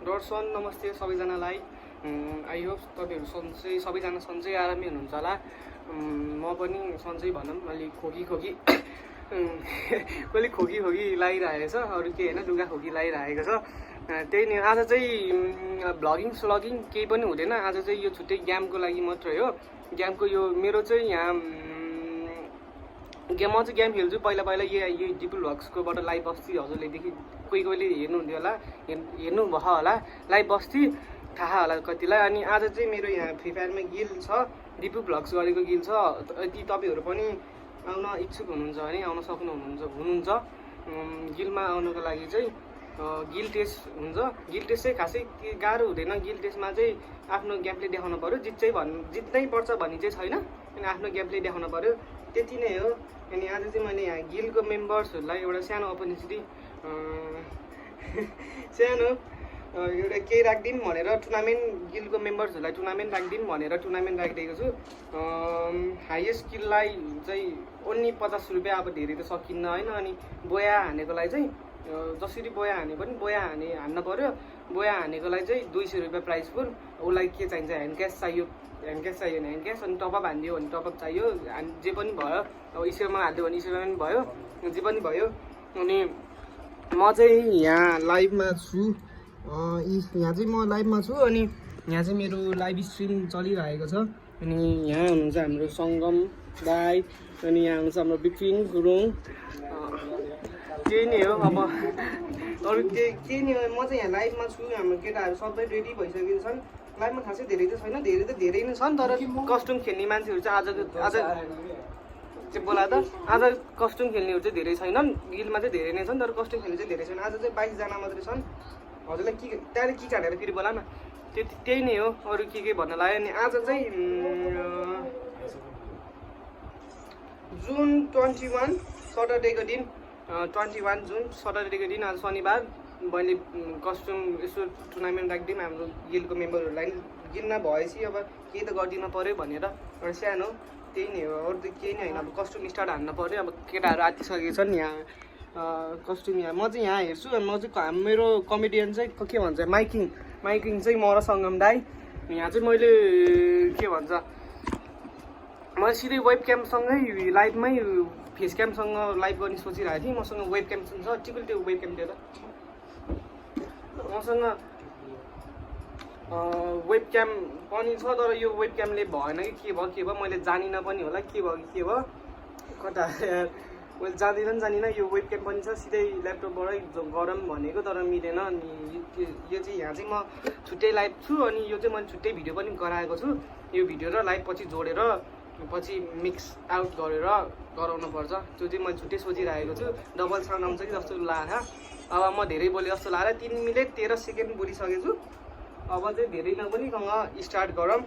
दर्शन नमस्ते सबैजनालाई। I hope तपाईँहरू सन्चै सबैजना सन्चै आरामै हुनुहुन्छ होला। म पनि सन्चै भनौँ, अलिक खोकी कहिले खोकी लागिरहेको छ, अरू केही होइन, लुगा खोकी लागिरहेको छ। त्यही नै आज चाहिँ भ्लगिङ स्लगिङ केही पनि हुँदैन। आज चाहिँ यो छुट्टै गेमको लागि मात्रै हो। गेमको यो मेरो चाहिँ यहाँ म चाहिँ गेम खेल्छु पहिला यही डिपल भ्लग्सकोबाट लाइभ बस्ती हजुरलेदेखि कोहीले हेर्नुहुन्थ्यो होला, हेर्नुभयो होला लाइभ बस्ती, थाहा होला कतिलाई। अनि आज चाहिँ मेरो यहाँ फ्री फायरमा गिल छ, डिपल भ्लग्स गरेको गिल छ। यदि तपाईँहरू पनि आउन इच्छुक हुनुहुन्छ भने आउन हुनुहुन्छ गिलमा आउनको लागि चाहिँ गिल टेस्ट हुन्छ। गिल टेस्ट चाहिँ खासै गाह्रो हुँदैन। गिल टेस्टमा चाहिँ आफ्नो गेमप्ले देखाउनु पऱ्यो, जित्नै पर्छ भन्ने चाहिँ छैन, अनि आफ्नो गेमप्ले देखाउनु पऱ्यो, त्यति नै हो। अनि आज चाहिँ मैले यहाँ गिलको मेम्बर्सहरूलाई एउटा सानो अपर्च्युनिटी सानो एउटा केही राखिदिउँ भनेर गिलको मेम्बर्सहरूलाई टुर्नामेन्ट राखिदिउँ भनेर टुर्नामेन्ट राखिदिएको छु। हाइएस्ट किललाई चाहिँ ओन्ली 50 रुपियाँ, अब धेरै त सकिन्न होइन। अनि बोया हानेकोलाई चाहिँ जसरी बोया हाने पनि हान्न पऱ्यो। बोया हानेकोलाई चाहिँ 200 रुपियाँ प्राइस फुल। उसलाई के चाहिन्छ, ह्यान्ड क्यास चाहियो भने ह्यान्ड क्यास, अनि टपअप हानिदियो भने टपअप चाहियो, जे पनि भयो। अब स्टोरमा हालिदियो भने स्टोरमा पनि भयो, जे पनि भयो। अनि म चाहिँ यहाँ लाइभमा छु, यहाँ चाहिँ म लाइभमा छु। अनि यहाँ चाहिँ मेरो लाइभ स्ट्रिम चलिरहेको छ। अनि यहाँ हुनुहुन्छ हाम्रो सङ्गम दाई, अनि यहाँ हुनुहुन्छ हाम्रो बिपिन गुरुङ। त्यही नै हो। अब अरू केही नै हो। म चाहिँ यहाँ लाइभमा छु। हाम्रो केटाहरू सबै रेडी भइसकेको छन्। लाइभमा खासै धेरै त छैन, धेरै नै छन्, तर कस्ट्युम खेल्ने मान्छेहरू चाहिँ आज चाहिँ बोला त आज कस्ट्युम खेल्नेहरू चाहिँ धेरै छैनन्। गिलमा चाहिँ धेरै नै छन्, तर कस्ट्युम खेल्ने चाहिँ धेरै छैन। आज चाहिँ 22 जना मात्रै छन्। हजुरलाई त्यहाँनिर के काटेर फेरि बोला न, त्यही नै हो। अरू के भन्न लाग्यो। अनि आज चाहिँ जुन 21 सटरडेको दिन, 21 जुन सटरडेको दिन, आज शनिबार, मैले कस्ट्युम यसो टुर्नामेन्ट राखिदिउँ हाम्रो गिलको मेम्बरहरूलाई। गिलमा भएपछि अब केही त गरिदिनु पऱ्यो भनेर एउटा सानो, त्यही नै हो। अरू त केही नै होइन। अब कस्ट्युम स्टार्ट हान्न पऱ्यो। अब केटाहरू आतिसकेको छन् यहाँ कस्ट्युम। यहाँ म चाहिँ यहाँ हेर्छु। अनि म चाहिँ मेरो कमेडियन चाहिँ के भन्छ, माइकिङ चाहिँ म र सङ्गम दाई। यहाँ चाहिँ मैले के भन्छ, मैले सिधै वेब क्यामसँगै लाइभमै फेस क्यामसँग लाइभ गर्ने सोचिरहेको थिएँ। मसँग वेब क्याम छ, टिकल त्यो वेब क्याम दिएर मसँग वेब क्याम पनि छ, तर यो वेब क्यामले भएन कि के भयो मैले जानिनँ पनि होला, के भयो कता मैले जान्दिनँ। यो वेब क्याम पनि छ, सिधै ल्यापटपबाटै गरौँ भनेको, तर मिलेन। अनि यो चाहिँ यहाँ चाहिँ म छुट्टै लाइभ छु। अनि यो चाहिँ मैले छुट्टै भिडियो पनि गराएको छु। यो भिडियो र लाइभ पछि जोडेर पछि मिक्स आउट गरेर गराउनु पर्छ। त्यो चाहिँ मैले छुट्टै सोचिरहेको छु। डबल साउन्ड आउँछ कि जस्तो लाग्यो। अब म धेरै बोले जस्तो लाग्यो। 3 मिनट 13 सेकेन्ड बोलिसकेको छु। अब चाहिँ धेरै नबोलिकन स्टार्ट गरौँ।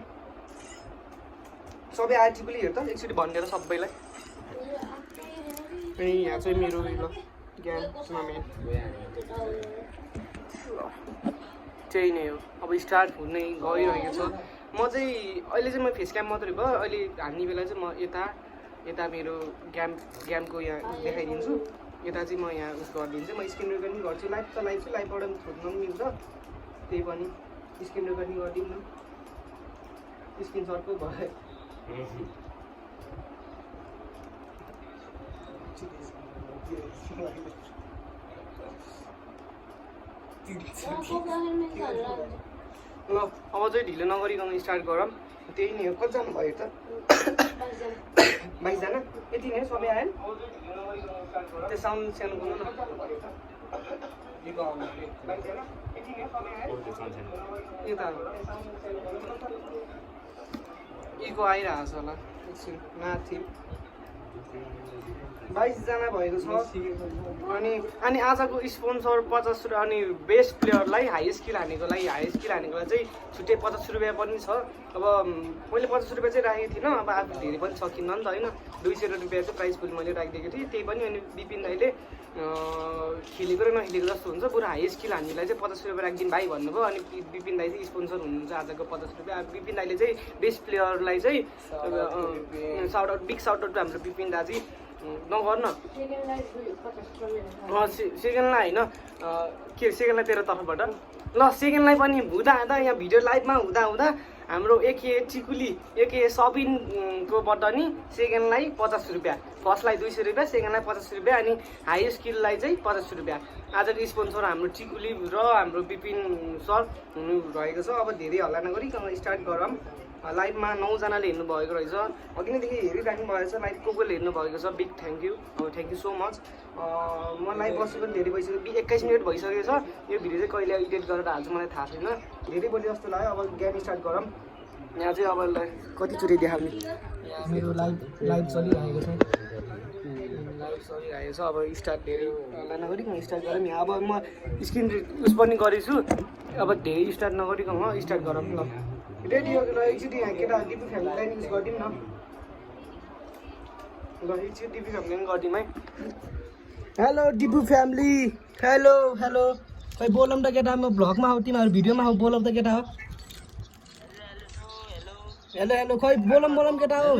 सबै आर्टिकली हेर त एकचोटि भनिदिएर सबैलाई। अनि यहाँ चाहिँ मेरो गेम टुर्नामेन्ट त्यही नै हो। अब स्टार्ट हुनै गइरहेको छ। म चाहिँ अहिले चाहिँ म फेस क्याम मात्रै भयो। अहिले हान्ने बेला चाहिँ म यता मेरो गेमको यहाँ देखाइदिन्छु। यता चाहिँ म यहाँ उस गरिदिन्छु। म स्क्रिन रेकर्डिङ गर्छु। लाइभ छु, लाइभबाट छोड्न पनि मिल्छ। त्यही पनि स्क्रिन रेकर्डिङ गरिदिउँ न, स्क्रिन सर्टको भयो। ल अब चाहिँ ढिलो नगरिकन स्टार्ट गरौँ। त्यही नै हो। कतिजना भयो त? 22 जना। यति नै सबै आयो। त्यो साउन्ड सानो गर्नु न। इको आइरहेको छ होला एकछिन माथि। 22 जना भएको छ। अनि आजको स्पोन्सर 50 रुपियाँ। अनि बेस्ट प्लेयरलाई हाइएस्ट किल हानेकोलाई चाहिँ छुट्टै 50 रुपियाँ पनि छ। अब मैले 50 रुपियाँ चाहिँ राखेको थिइनँ। अब आफू धेरै पनि सकिन्न नि त होइन। 200 रुपियाँ चाहिँ प्राइस फुल मैले राखिदिएको थिएँ। त्यही पनि अनि बिपिन दाइले खेलेको र नखेलेको जस्तो हुन्छ। बरु हाइएस्ट किल हान्नेलाई चाहिँ 50 रुपियाँ राखिदिनु भाइ भन्नुभयो। अनि बिपिन दाइ चाहिँ स्पोन्सर हुनुहुन्छ आजको 50 रुपियाँ। बिपिन दाइले चाहिँ बेस्ट प्लेयरलाई चाहिँ बिग साउट आउट हाम्रो बिपिन दाजी। नगर न सेकेन्डलाई होइन के सेकेन्डलाई तेरो तर्फबाट ल सेकेन्डलाई पनि हुँदा यहाँ भिडियो लाइभमा हुँदा हाम्रो एके चिकुली एके सबिनकोबाट नि सेकेन्डलाई 50 रुपियाँ, फर्स्टलाई 200 रुपियाँ, सेकेन्डलाई 50 रुपियाँ अनि हाई स्किललाई चाहिँ 50 रुपियाँ। आजको स्पोन्सर हाम्रो चिकुली र हाम्रो विपिन सर हुनु रहेको छ। अब धेरै हल्ला नगरिकन स्टार्ट गरौँ। लाइभमा 9 जनाले हेर्नु भएको रहेछ, अघि नैदेखि हेरिराख्नु भएको छ लाइभ। को हेर्नु भएको छ big thank you, thank you so much. म लाइभ बसेको पनि धेरै भइसक्यो, 21 मिनट भइसकेको छ। यो भिडियो चाहिँ कहिले एडिट गरेर हाल्छु मलाई थाहा छैन, धेरै बढी जस्तो लाग्यो। अब गेम स्टार्ट गरौँ। यहाँ चाहिँ अब कतिचोटि देखाउने मेरो लाइभ चलिरहेको छ, अब स्टार्ट धेरै हल्ला नगरिकन स्टार्ट गरौँ। यहाँ अब म स्क्रिन उस पनि गरेछु, अब धेरै स्टार्ट नगरिकन स्टार्ट गरौँ ल। रेडी हो ल, एकचोटि यहाँ केटा डिपी फ्यामिलीलाई युज गरिदिउँ न ल, एकचोटि डिपी फ्यामिली पनि गरिदिउँ है। Hello depot family, hello hello, खै बोलौँ त केटा, म भ्लगमा हो तिमीहरू भिडियोमा हो, बोलौँ त केटा हो। हेलो हेलो, खै बोलौँ केटा हो,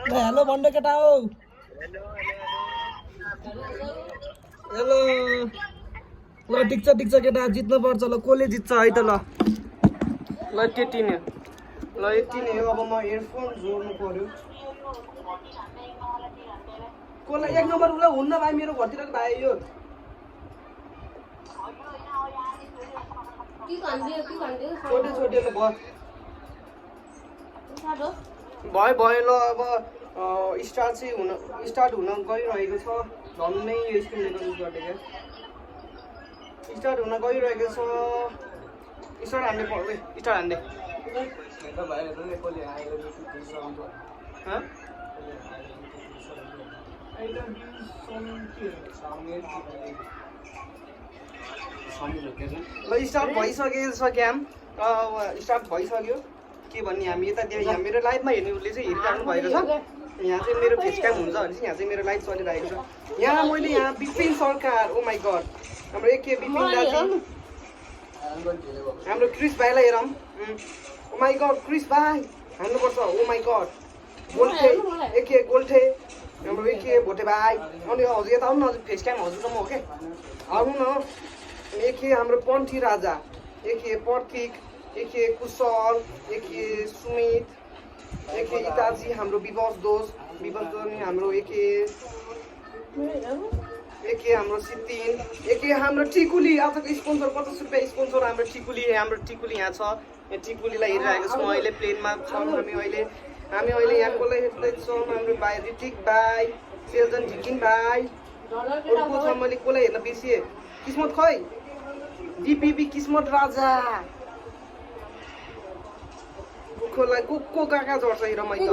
हेलो भन्नु केटा हो। हेलो ल, ठिक छ केटा, जित्नु पर्छ ल। कसले जित्छ है त ल, त्यति नै ल, यति नै हो। अब म हेडफोन जोड्नु पर्यो। कसलाई 1 नम्बर उसलाई हुन्न भाइ, मेरो घरतिरको भाइ यो छोटे ल भयो ल। अब स्टार्ट हुन गइरहेको छ। झन्नै यो स्क्रिन रेकर्ड युज गर्ने क्या, स्टार्ट हुन गइरहेको छ। स्टार्ट हान्ने स्टार्ट हान्ने ल, स्टार्ट भइसकेको गेम, स्टार्ट भइसक्यो। के भन्ने हामी यता यहाँ मेरो लाइभमा हेर्नेहरूले चाहिँ हेरिराख्नु भएको छ। यहाँ चाहिँ मेरो फेस क्याम हुन्छ भने चाहिँ यहाँ चाहिँ मेरो लाइभ चलिरहेको छ। यहाँ मैले यहाँ विपिन सरकार, ओ माई गड, हाम्रो एके विपिन दाजु, हाम्रो क्रिस भाइलाई हेरौँ। ओ माई गड, क्रिस भाइ हान्नुपर्छ। ओ माई गड, गोल्ठे एके गोल्ठे, हाम्रो एके भोटे भाइ। अनि हजुर यता आउनु न, हजुर फेस क्याम हजुर म हो क्या, आउनु न। एके हाम्रो पन्थी राजा, एके प्रतीक, एके कुशल, एके सुमित, एके इताजी, हाम्रो विवश दोष नि हाम्रो एके हाम्रो सिद्धिन, एके हाम्रो टिकुली। आजको स्पोन्सर 50 रुपियाँ स्पोन्सर हाम्रो टिकुली यहाँ छ। यहाँ टिकुलीलाई हेरिरहेको छौँ, अहिले प्लेनमा छौँ हामी अहिले यहाँ कसलाई हेर्दैछौँ, हाम्रो भाइ ऋतिक भाइ, सेल्जन ढिकिन भाइ। अरू को छ, मैले कसलाई हेर्न बिर्सिएँ। किस्मत खै, डिपिबी किस्मत राजा, को काका झर्छ हेर मैले।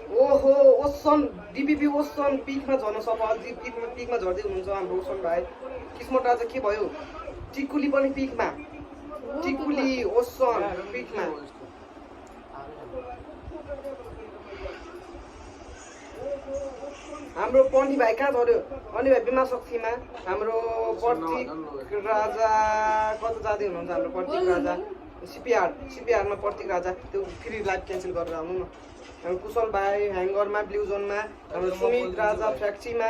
ओहो ओसन डिपिबी ओसन पिकमा झर्न सक्छ, पिकमा झर्दै हुनुहुन्छ हाम्रो ओसन भाइ। किस्मत राजा के भयो, टिकुली पनि पिकमा, टिकुली ओसन पिकमा। हाम्रो पन्डी भाइ कहाँ झऱ्यो, अनि भाइ बिमा शक्तिमा। हाम्रो प्रतीक राजा कता जाँदै हुनुहुन्छ, हाम्रो प्रतीक राजा सिपिआरमा प्रतीक राजा। त्यो फेरि लाइभ क्यान्सल गरेर आउनु न। हाम्रो कुशल भाइ ह्याङ्गरमा ब्लु जोनमा, हाम्रो सुमित राजा फ्याक्ट्रीमा,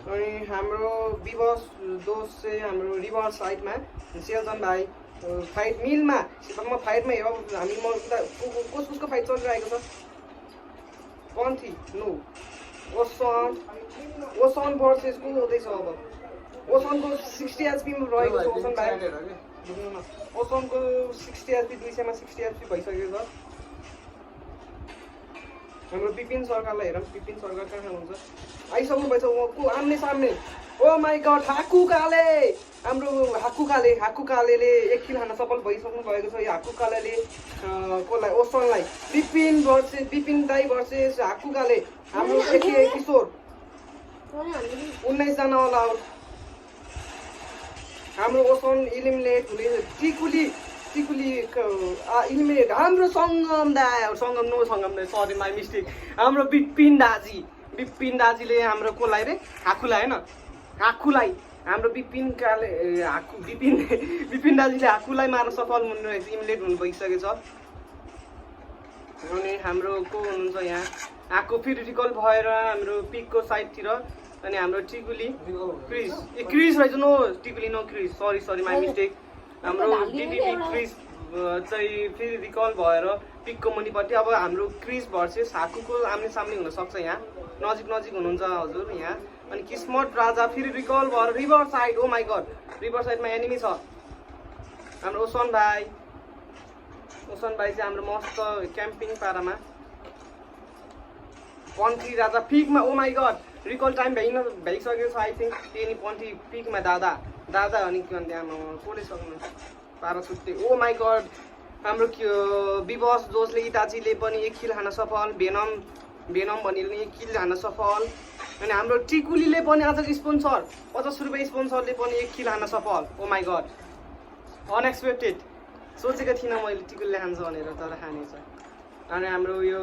अनि हाम्रो विवश दोष चाहिँ हाम्रो रिभर साइडमा, सेल्जन भाइ फाइट मिलमा। म फाइटमा हेर हामी, म कसको फाइट चलिरहेको छ, पन्थी नो ओसन भर्सेस को हुँदैछ। अब ओसनको 60 एचपीमा रहेको छ ओसन भाइ, बुझ्नु न। ओसनको 60 एचपी 200मा 60 एचपी भइसकेको छ। हाम्रो विपिन सरकारलाई हेरौँ, विपिन सरकार कहाँ हुन्छ, आइसक्नु भएछ को आम्ने सामने। ओ माई गड, हाकुकाले, हाम्रो हाकुकाले 1 किल खान सफल भइसक्नु भएको छ। यो हाकुकाले कसलाई, ओसनलाई। विपिन दाई भर्सेस हाकुकाले, हाम्रो एके किशोर 19 जना अल आउट। हाम्रो ओसन इलिमिनेट हुने, टिकुली इलिमिनेट। हाम्रो सङ्गम सरी माई मिस्टेक, हाम्रो विपिन दाजीले हाम्रो कसलाई रे, हाकुलाई होइन, हाकुलाई हाम्रो विपिन दाजीले हाकुलाई मार्न सफल हुनु इलिमिनेट हुनु भइसकेको छ। अनि हाम्रो को हुनुहुन्छ यहाँ आएको फेरि रिकल भएर हाम्रो पिकको साइडतिर अनि हाम्रो टिकुली क्रिस रहेछ नो टिकुली no Chris sorry my mistake हाम्रो डिडिटी क्रिस चाहिँ फेरि रिकल भएर पिकको मुनिपट्टि अब हाम्रो क्रिस भर्सेस हाकुको आम्ने सामने हुनसक्छ यहाँ नजिक हुनुहुन्छ हजुर यहाँ अनि किस्मत राजा फेरि रिकल भएर river side oh my god river साइडमा एनिमी छ हाम्रो ओसन भाइ चाहिँ हाम्रो मस्त क्याम्पिङ पारामा पन्थी राजा पिकमा ओ माई गड रिकल टाइम भइसकेको छ आई थिङ्क त्यही नि पन्थी पिकमा दादा अनि के भन्छ त्यहाँ कसले सक्नु पारा छुट्टे ओ माई गड हाम्रो विवश जोसले इटाचीले पनि 1 किल हान्न सफल भेनम भन्नेले 1 किल हान्न सफल अनि हाम्रो टिकुलीले पनि आजको स्पोन्सर 50 रुपियाँ स्पोन्सरले पनि 1 किल हान्न सफल ओ माई गड अनएक्सपेक्टेड सोचेको थिइनँ मैले टिकुलीले हान्छ भनेर तर हानेछ अनि हाम्रो यो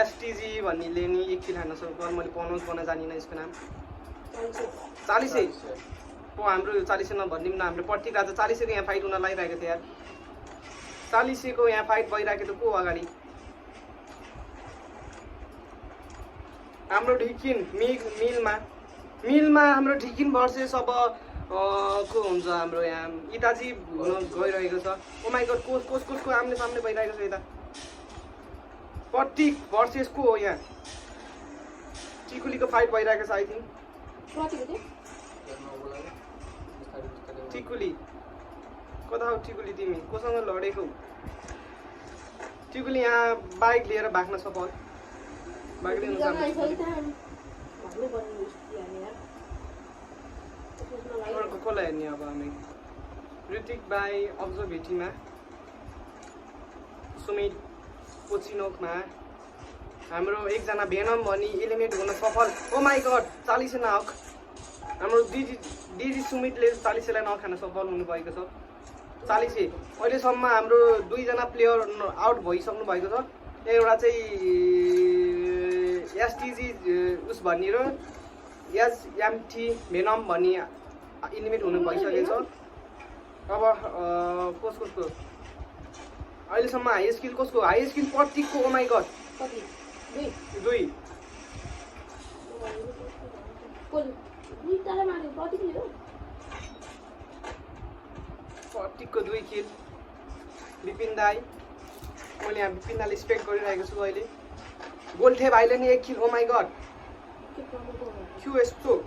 एसटिजी भन्नेले नि 1 किल हान्न सफल मैले पनाउन्स गर्न जानिनँ यसको नाम 40 हाम्रो 40 नभनिदिउँ न हाम्रो प्रत्येक आज 40 को यहाँ फाइट हुन लागिरहेको थियो यार 40 को यहाँ फाइट भइरहेको थियो को अगाडि हाम्रो ढिकिन मिलमा हाम्रो ढिकिन भर्सेस अब को हुन्छ हाम्रो यहाँ इताजी हुन गइरहेको छ ओ माई गड कसको आम्ने सामने भइरहेको छ यता प्रतीक भर्सेस को हो यहाँ टिकुलीको फाइट भइरहेको छ आई थिङ्क टिकुली कता हो टिकुली तिमी कोसँग लडेको टिकुली यहाँ बाइक लिएर भाग्न सफल बाइक लिनु कसलाई हेर्ने अब हामी ऋतिक भाइ अब्जर्भेटीमा सुमित कोचिनोकमा हाम्रो एकजना भेनम भनी एलिमिनेट हुन सफल ओ माई गड 40 नक हाम्रो दिदी सुमितले 40 लाई नखान सफल हुनुभएको छ 40 अहिलेसम्म हाम्रो 2 जना प्लेयर आउट भइसक्नु भएको छ एउटा चाहिँ एसटिजी उस भन्ने र एसएमटी भेनम भन्ने एलिमिनेट हुनु भइसकेको छ अब कसको अहिलेसम्म हाई स्किल कसको हाई स्किल प्रतीकको ओ माई गड 2 प्रतीकको 2 किल विपिन दाई मैले यहाँ विपिन दाईले स्पेक्ट गरिरहेको छु अहिले गोल्ठे भाइले नि 1 kill oh my God Q यस्तो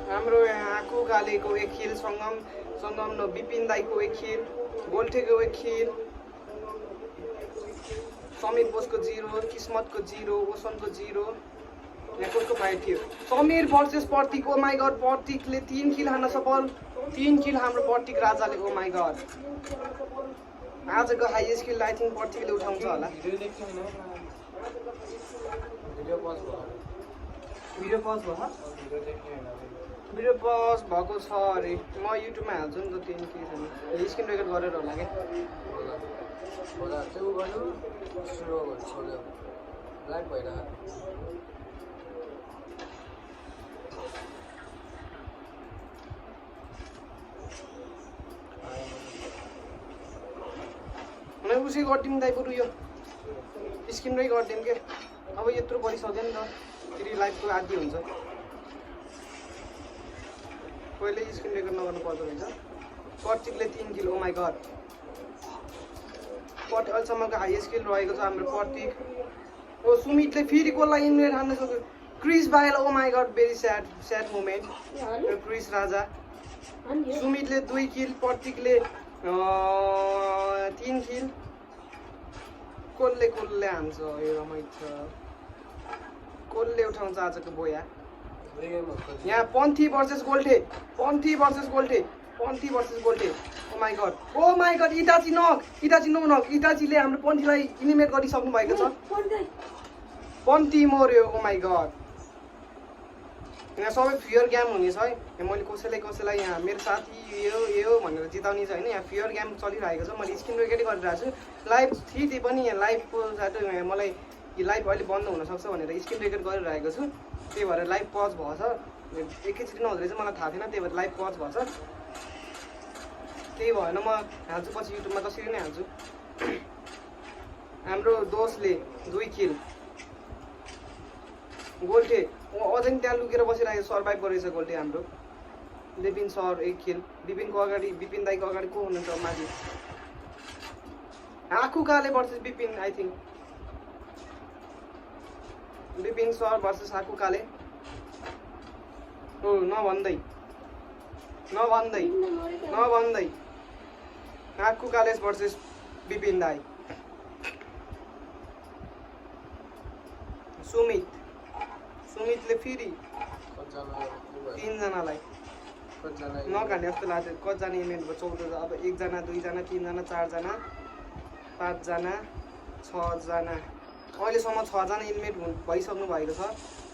हाम्रो यहाँ आको गालेको 1 किल सङ्गम न विपिन दाईको 1 किल गोल्ठेको 1 किल समीर बोसको 0 किस्मतको 0 ओसनको 0 यहाँ कसको फाइट थियो Samir versus Pratik oh my god प्रतीकले 3 किल हान्न सफल 3 किल हाम्रो प्रतीक राजाले ओ माई गड आजको हाई स्किल आई थिङ्क प्रतीकले उठाउँछ होला भिडियो पज भएको छ अरे म युट्युबमा हाल्छु नि त त्यही के छैन स्क्रिन रेकर्ड गरेर होला क्या उसै गरिदिउँ दाइ बरु यो स्क्रिनमै गरिदिउँ के अब यत्रो परिसक्यो नि त फेरि लाइभको आदि हुन्छ पहिले स्क्रिन रेकर्ड नगर्नु पर्दो रहेछ प्रतीकले 3 किल ओ माई गड अहिलेसम्मको हाई स्किल रहेको छ हाम्रो प्रतीक ओ सुमितले फेरि कसलाई इन्भेट हान्न सक्यो क्रिस भाइल oh my god very sad moment Chris Raja सुमितले 2 किल प्रतीकले 3 किल कसले हान्छ यो रमाइलो छ कसले उठाउँछ आजको बोया यहाँ Panthi versus Golte oh my god Itachi no knock इटाचीले हाम्रो पन्थीलाई इलिमिनेट गरिसक्नु भएको छ पन्थी मर्यो ओ माई गड यहाँ सबै फियर गेम हुनेछ है मैले कसैलाई यहाँ मेरो साथी यो भनेर जिताउने छ होइन यहाँ फियर गेम चलिरहेको छ मैले स्क्रिन रेकर्डै गरिरहेको छु लाइभ थिएँ त्यही पनि यहाँ लाइभको साथै मलाई लाइभ अहिले बन्द हुनसक्छ भनेर स्क्रिन रेकर्ड गरिरहेको छु त्यही भएर लाइभ पज भएछ एकैचोटि नहुँदो रहेछ मलाई थाहा थिएन त्यही भएर लाइभ पज भएछ केही भएन म हाल्छु पछि युट्युबमा त्यसरी नै हाल्छु हाम्रो दोस्तले 2 किल गोल्टे अझै त्यहाँ लुकेर बसिरहेको सर्भाइभ गरेछ गोल्टे हाम्रो विपिन सर 1 किल विपिनको अगाडि विपिन दाईको अगाडि को हुनुहुन्छ माथि आखु काले versus Vipin I think Vipin sir versus आखु काले ओ नभन्दै आखु कालेस भर्सेस विपिन दाई सुमितले फेरि 3 जनालाई नखाने जस्तो लाग्छ कतिजना इभेन्ट भयो 14 अब 1 जना 2 जना 3 जना 4 जना 5 जना 6 जना अहिलेसम्म 6 जना इलिमिनेट भइसक्नु भएको छ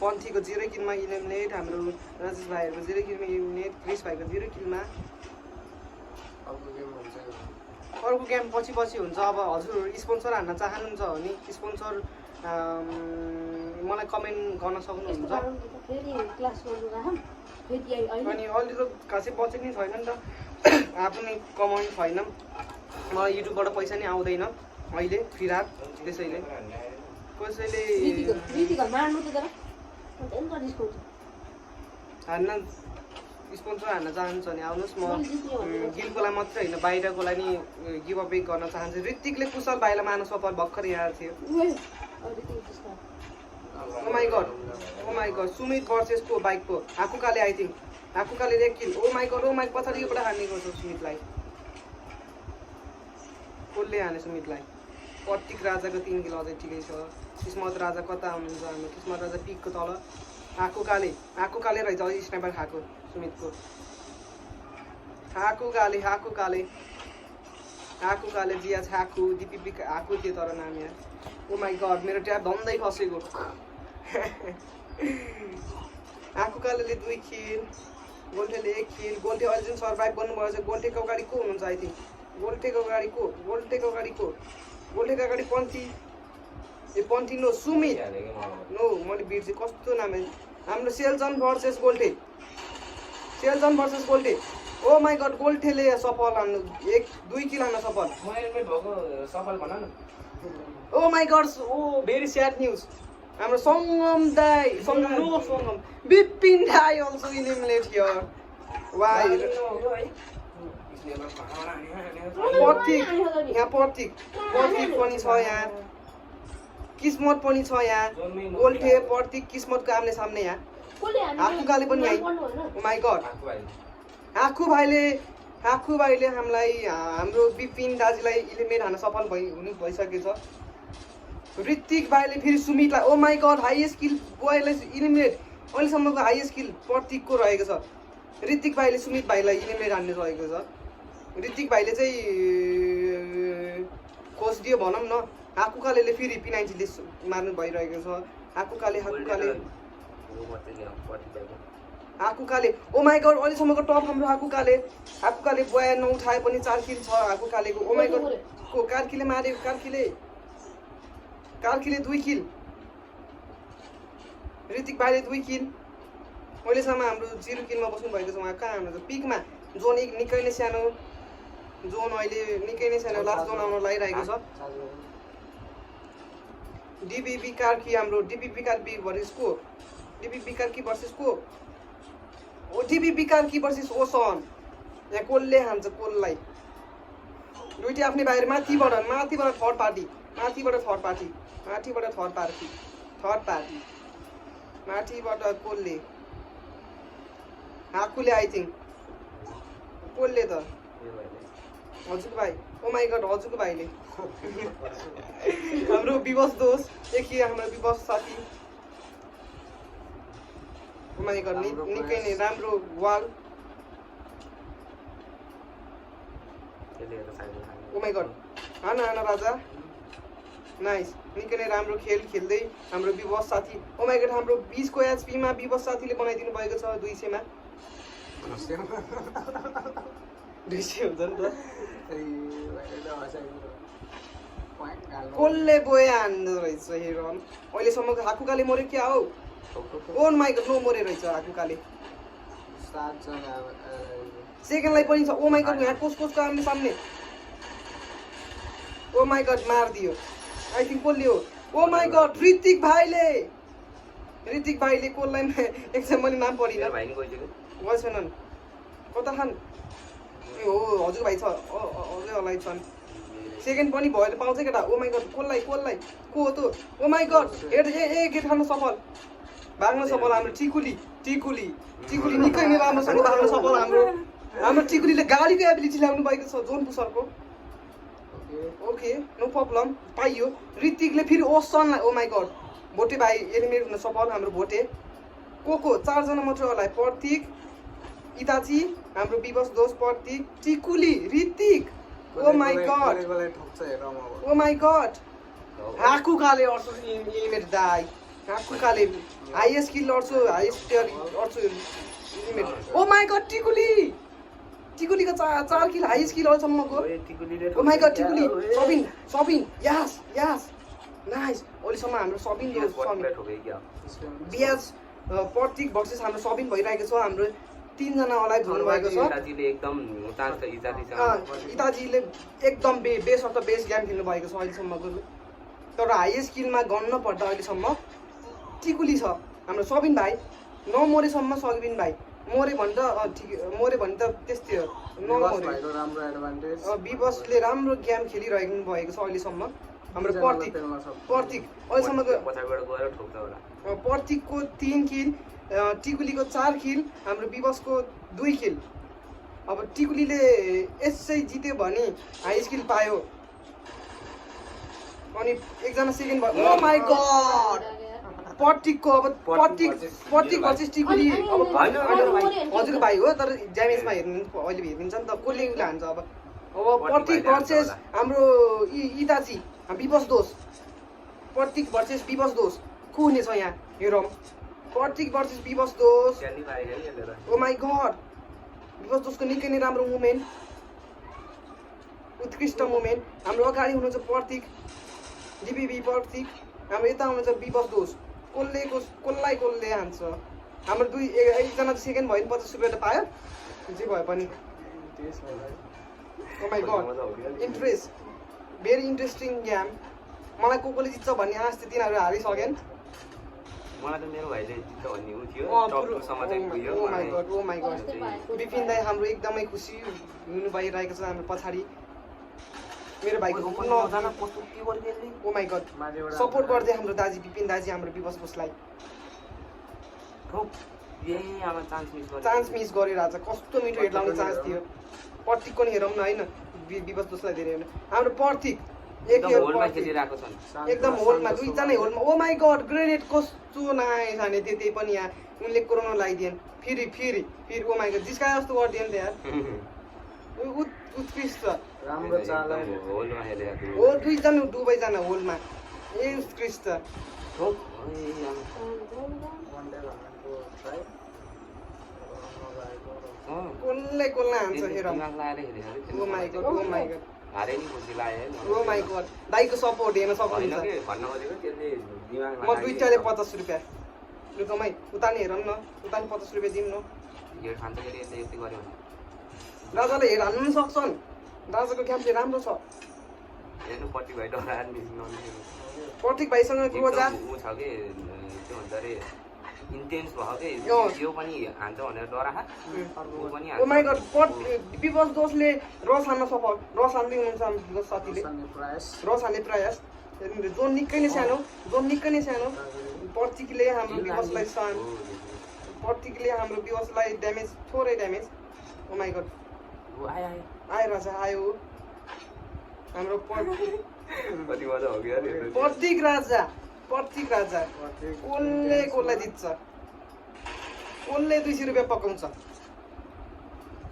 पन्थीको 0 किलमा इलिमिनेट हाम्रो राजेश भाइहरूको 0 किलमा इलिमिनेट क्रिस भाइको 0 किलमा अर्को गेम पछि हुन्छ अब हजुर स्पोन्सर हान्न चाहनुहुन्छ भने स्पोन्सर मलाई कमेन्ट गर्न सक्नुहुन्छ अनि अलि त खासै बचेको नि छैन नि त आफ्नो कमाउने छैन मलाई युट्युबबाट पैसा नि आउँदैन अहिले फिलहाल त्यसैले कसैले हान्न स्पोन्सर हान्न चाहनुहुन्छ भने आउनुहोस् म गिलकोलाई मात्रै होइन बाहिरकोलाई नि गिभ अवे गर्न चाहन्छु ऋतिकले कुशल भाइलाई मार्न सफल भर्खर यहाँ थियो oh my god Sumit versus को बाइकको आकुकाले आई थिङ्क आकुकाले 1 किल ओ माई गड पछाडिबाट हान्ने गर्छ सुमितलाई कसले हाने सुमितलाई प्रतीक राजाको 3 किल अझै ठिकै छ किस्मत राजा कता आउनुहुन्छ हाम्रो किस्मत राजा पिकको तल आकुकाले रहेछ अझै स्नाइपर खाएको सुमितको आकुकाले जिया छाकु डिपिपी आकु थियो तर नाम यहाँ ओ माई गड मेरो ट्याब धन्दै खसेको आकुकाले 2 किल गोल्टेले 1 किल गोल्टे अहिले सर्भाइभ गर्नुभएको छ गोल्टेको अगाडि को हुनुहुन्छ आई थिङ्क गोल्टेको अगाडि पन्थी पन्थी नो सुमित नो मैले बिर्सेँ कस्तो नाम हाम्रो सेल्जन versus Golte oh my god गोल्टेले सफल हान्नु 2 किल हान्न सफल oh my god oh very sad news हाम्रो सङ्गम विपिन दाई अल्सो इलिमिनेट हियर वाइ प्रतीक पनि छ यहाँ किस्मत पनि छ यहाँ गोल्टे प्रतीक किस्मतको आम्ने सामने यहाँ आकुकाले पनि यहाँ ओ माई गड आखु भाइले हामीलाई हाम्रो विपिन दाजुलाई इलिमिनेट हान्न सफल भइसकेको छ ऋतिक भाइले फेरि सुमितलाई ओ माई गड हाइएस्ट किल बोयलाई इलिमिनेट अहिलेसम्मको हाइएस्ट किल प्रतीकको रहेको छ ऋतिक भाइले सुमित भाइलाई इलिमिनेट हान्ने रहेको छ ऋतिक भाइले चाहिँ खोजिदियो भनौँ न आकुकाले फेरि P90ले मार्नु भइरहेको छ आकुकाले ओ माई गड अहिलेसम्मको टप हाम्रो आकुकाले बोया नउठाए पनि 4 किल छ आकुकालेको ओ माई गड को कार्कीले मार्यो कार्कीले 2 किल ऋतिक भाइले 2 किल अहिलेसम्म हाम्रो 0 किलमा बस्नु भएको छ उहाँ कहाँ हुनुहुन्छ पिकमा जोन निकै नै सानो लास्ट जोन आउन लागिरहेको छ डिबिबी कार्की हाम्रो डिबिबी कार्की भर्सेस को ओ डिबिबी कार्की भर्सेस ओसन यहाँ कोलले हान्छ कोललाई दुईटै आफ्नै बाहिर माथिबाट थर्ड पार्टी माथिबाट कोलले आकुले आई थिङ्क कोलले त हजुर भाइ ओ माई गड हजुरको भाइले हाम्रो विवश दोष देखिए हाम्रो विवश साथी ओ माई गड निकै नै राम्रो वाल ओ माई गड हाना राजा नाइस निकै नै राम्रो खेल खेल्दै हाम्रो विवश साथी ओ माई गड हाम्रो 20 को एचपीमा विवश साथीले बनाइदिनु भएको छ 200 मा 200 हुन्छ नि त कसले बोया हान्दो रहेछ हेर अहिलेसम्मको आकुकाले मऱ्यो क्या हो ओ माई गॉड नो मोरे रहेछ हाकुकाले सेकेन्डलाई पनि छ ओ माई गॉड यहाँ कोसको आम्ने सामने ओ माई गॉड मार दियो आई थिंक कसले हो ओ माई गॉड ऋतिक भाइले कसलाई एकछिन मैले नाम पढिन वाइस छैनन् कता खान ए हो हजुर भाइ छ अझै अलाई छन् सेकेन्ड पनि भयो पाउँछ केटा ओ माई गॉड कसलाई को हो त ओ माई गॉड ए गेट खान सफल भाग्न सफल हाम्रो टिकुली निकै नै राम्रोसँग भाग्न सफल हाम्रो टिकुलीले गाडीको एबिलिटी ल्याउनु भएको छ जोन पुसरको ओके नो प्रब्लम पाइयो ऋतिकले फेरि ओसनलाई ओ माई गॉड भोटे भाइ एलिमिनेट हुन सफल हाम्रो भोटे को 4 जना मात्र होला प्रतीक इताची हाम्रो विवश दोष Pratik Tikuli Hrithik oh my god हाकुकाले also eliminate die हाकुकाले highest kill also highest also eliminate oh my god टिकुलीको 4 किल हाइएस्ट किल अहिलेसम्मको ओ माई गॉड टिकुली सबिन यस नाइस अहिलेसम्म हाम्रो सबिन बिएस प्रतीक भर्सेस हाम्रो सबिन भइरहेको छ हाम्रो 3 जना अलाइभ हुनुभएको छ इताजीले एकदम best of the best game खेल्नु भएको छ अहिलेसम्मको तर हाइएस्ट किलमा गन्न पर्दा अहिलेसम्म टिकुली छ हाम्रो सबिन भाइ नमरेसम्म सबिन भाइ मोरे भने त त्यस्तै हो विवशले राम्रो गेम खेलिरहेको भएको छ अहिलेसम्म हाम्रो प्रतीक अहिलेसम्मको प्रतीकको 3 किल टिकुलीको 4 किल हाम्रो विवशको 2 किल अब टिकुलीले यसै जित्यो भने हाई स्किल पायो अनि एकजना सेकेन्ड भयो ओ माई गॉड प्रतीकको अब प्रतीक भर्सेस टिकुली अब हजुरको भाइ हो तर ड्यामेजमा अहिले हेरिदिन्छ नि त कसले उसले हान्छ अब प्रतीक भर्सेस हाम्रो इताची विवश दोष प्रतीक भर्सेस विवश दोष को हुनेछ यहाँ हेरौँ प्रतीक भर्सेस विवश दोष ओ माई गॉड विवश दोषको निकै नै राम्रो मुभमेन्ट उत्कृष्ट मुभमेन्ट हाम्रो अगाडि हुनुहुन्छ प्रतीक डिबिबी प्रतीक हाम्रो यता हुनुहुन्छ विवश दोष कसलाई हान्छ हाम्रो एकजना सेकेन्ड भयो नि 50 रुपियाँ त पायो जे भए पनि oh my god interest very interesting game मलाई कसले जित्छ भन्ने आश थियो तिनीहरू हारिसकेन् मलाई त मेरो भाइले जित्छ भन्ने उ थियो टप 2 सम्म चाहिँ पुग्यो ओ माई गॉड विपिन दाइ हाम्रो एकदमै खुसी हुनु भइरहेको छ हाम्रो पछाडि मेरो भाइको नजना कस्तो के गर्दै ओ माई गॉड सपोर्ट गर्दै हाम्रो दाजी विपिन दाजी हाम्रो विवश बोसलाई चान्स मिस गरिरहेछ कस्तो मिठो हेड लाउने चान्स थियो प्रतीकको नि हेरौँ न होइन विवश दोषलाई धेरै हाम्रो प्रतीक एकदम होलमा 2 जनै होलमा ओ माई गॉड ग्रेनेड कस्तो नाइस हाने त्यही पनि यहाँ उनले कोरोना लगाइदिएन फेरि ओ माई गॉड जिस्का जस्तो गरिदिएन त यार उत्कृष्ट राम्रो चाल होलमा हेरे हो 2 जना दुवैजना होलमा ए उत्कृष्ट कसलाई हान्छ हेरौँ ओ माई गॉड हारे नि खुसी लाग्यो ओ माई गॉड दाइको सपोर्ट हेर्न सक्नुहुन्छ के भन्न खोजेको त्यसले दिमागमा म दुईटाले 50 रुपियाँ लु कमाइ उता नि हेरौँ न उता नि 50 रुपियाँ दिउँ न हेड खाँदाखेरि यस्तै गर्यो राजाले हेड हाल्नु सक्छन् राजाको गेम चाहिँ राम्रो छ हेर्नु प्रतीक भाइ डरा प्रतीक भाइसँग क्रोजा उ छ के के भन्छ रे इन्टेन्स भयो के यो पनि हान्छ भनेर डरा उ पनि ओ माई गॉड विवश दोषले रस हान्न सफल रस हान्दै हुनुहुन्छ हाम्रो साथीले रस हान्ने प्रयास जोन निकै नै सानो प्रतीकले हाम्रो विवशलाई ड्यामेज थोरै ड्यामेज ओ माई गॉड आयो राजा आयो हाम्रो कति मजा हो के प्रतीक राजा कसलाई जित्छ कसले 200 रुपियाँ पकाउँछ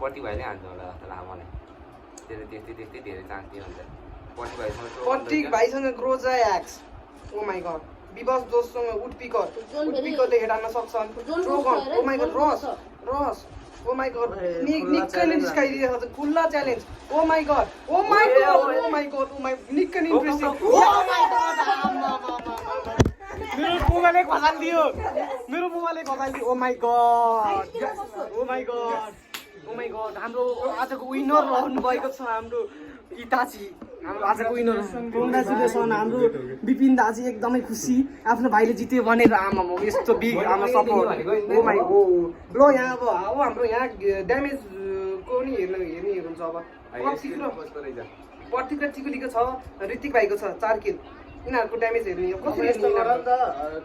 प्रतीक भाइले हान्छ होला जस्तो लाग्छ मलाई त्यस्तै धेरै चान्स दियो हुन्छ प्रतीक भाइसँग ग्रोजा एक्स ओ माई गॉड विवश दोषसँग उटपिकरले हेड हान्न सक्छन् ट्रोगन ओ माई गॉड रस ओ माई गॉड निकै नै डिस्काइदिएको छ खुल्ला च्यालेन्ज ओ माई गॉड निकै नै इन्ट्रेस्टिङ ओ माई गॉड मेरो मोबाइलै खसालिदियो मेरो मोबाइलै खसालिदियो ओ माई गड हाम्रो आजको विनर रहनु भएको छ हाम्रो इताची हाम्रो आजको विनर कङ्ग्रेचुलेसन हाम्रो विपिन दाजी एकदमै खुसी आफ्नो भाइले जित्यो भनेर आमा म यस्तो बिग आमा सपोर्ट ओ माई गो ल यहाँ अब हाम्रो यहाँ ड्यामेजको नि हेर्ने हुन्छ अब प्रतीक र टिकुलीको छ ऋतिक भाइको छ 4 किल यिनीहरूको ड्यामेज हेर्ने हो कसरी यस्तो गर नि त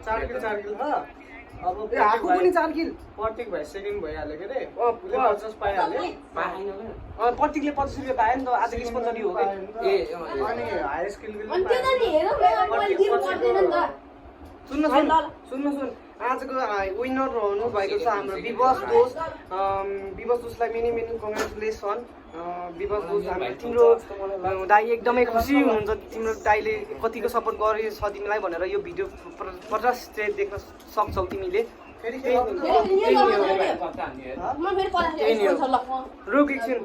4 किल छ अब आएको पनि 4 किल प्रतीक भाइ सेकेन्ड भइहाल्यो के रे उसले 50 पाइहाल्यो प्रतीकले 25 रुपियाँ पायो नि त आज स्पोन्सरी हो कि अनि हाई स्किल सुन्न आजको विनर रहनु भएको छ हाम्रो विवश दोषलाई मेनी कङ्ग्रेचुलेसन विवश दोष हाम्रो तिम्रो दाइ एकदमै खुसी हुनुहुन्छ तिम्रो दाइले कतिको सपोर्ट गरेको छ तिमीलाई भनेर यो भिडियो 50 स्ट्रेट देख्न सक्छौ तिमीले रुक एकछिन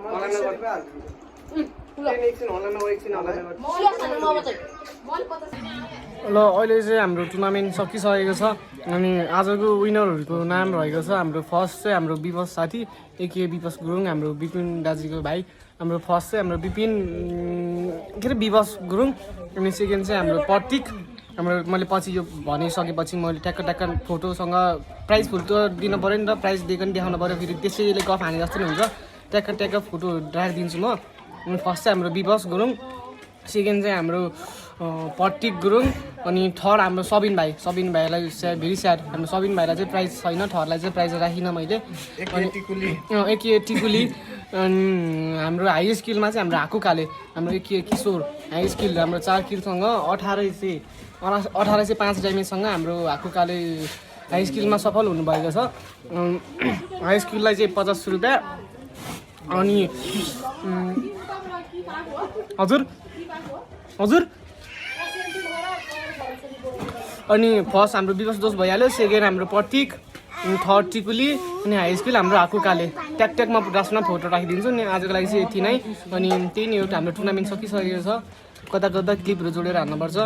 ल अहिले चाहिँ हाम्रो टुर्नामेन्ट सकिसकेको छ अनि आजको विनरहरूको नाम रहेको छ हाम्रो फर्स्ट चाहिँ हाम्रो विपस साथी एके विपस गुरुङ हाम्रो विपिन दाजुको भाइ हाम्रो फर्स्ट चाहिँ हाम्रो विपिन के अरे विपस गुरुङ अनि सेकेन्ड चाहिँ हाम्रो प्रतीक हाम्रो मैले पछि यो भनिसकेपछि मैले ट्याक्क फोटोसँग प्राइज फोटो दिनु पऱ्यो नि त प्राइज दिएको नि देखाउनु पऱ्यो फेरि त्यसैले गफ हाने जस्तो नि हुन्छ ट्याक्क फोटो राखिदिन्छु म अनि फर्स्ट चाहिँ हाम्रो विपस गुरुङ सेकेन्ड चाहिँ हाम्रो प्रतीक गुरुङ अनि थर्ड हाम्रो सबिन भाइलाई भेरी स्याड हाम्रो सबिन भाइलाई चाहिँ प्राइज छैन थर्डलाई चाहिँ प्राइज राखिनँ मैले अनि एके टिकुली अनि हाम्रो हाई स्किलमा चाहिँ हाम्रो हाकु काले हाम्रो एके किशोर हाई स्किल हाम्रो 4 किलसँग 1805 ड्यामेजसँग हाम्रो हाकु काले हाई स्किलमा सफल हुनुभएको छ हाई स्किललाई चाहिँ 50 रुपियाँ अनि हजुर अनि फर्स्ट हाम्रो विवश दोष भइहाल्यो सेकेन्ड हाम्रो प्रतीक अनि थर्ड टिकुली अनि हाई स्कुल हाम्रो हाकु काले ट्याकमा लास्टमा फोटो राखिदिन्छु नि आजको लागि चाहिँ यति नै अनि त्यही नै एउटा हाम्रो टुर्नामेन्ट सकिसकेको छ कता क्लिपहरू जोडेर हाल्नुपर्छ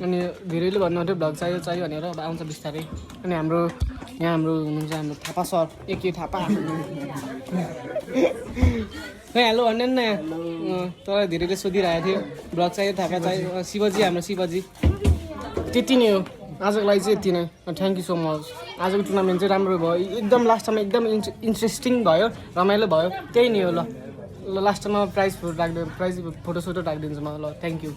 अनि धेरैले भन्नुहुन्थ्यो भ्लग चाहियो भनेर अब आउँछ बिस्तारै अनि हाम्रो यहाँ हाम्रो हुनुहुन्छ हाम्रो Thapa sir AK Thapa hello भन्ने न तर धेरैले सोधिरहेको थियो भ्लग चाहियो थापा चाहियो शिवजी हाम्रो शिवजी त्यति नै हो आजको लागि चाहिँ यति नै थ्याङ्क यू सो मच आजको टुर्नामेन्ट चाहिँ राम्रो भयो एकदम लास्टमा एकदम इन्ट्रेस्टिङ भयो रमाइलो भयो त्यही नै हो ल लास्टमा प्राइज फोटो राखिदिन्छु म ल थ्याङ्क यू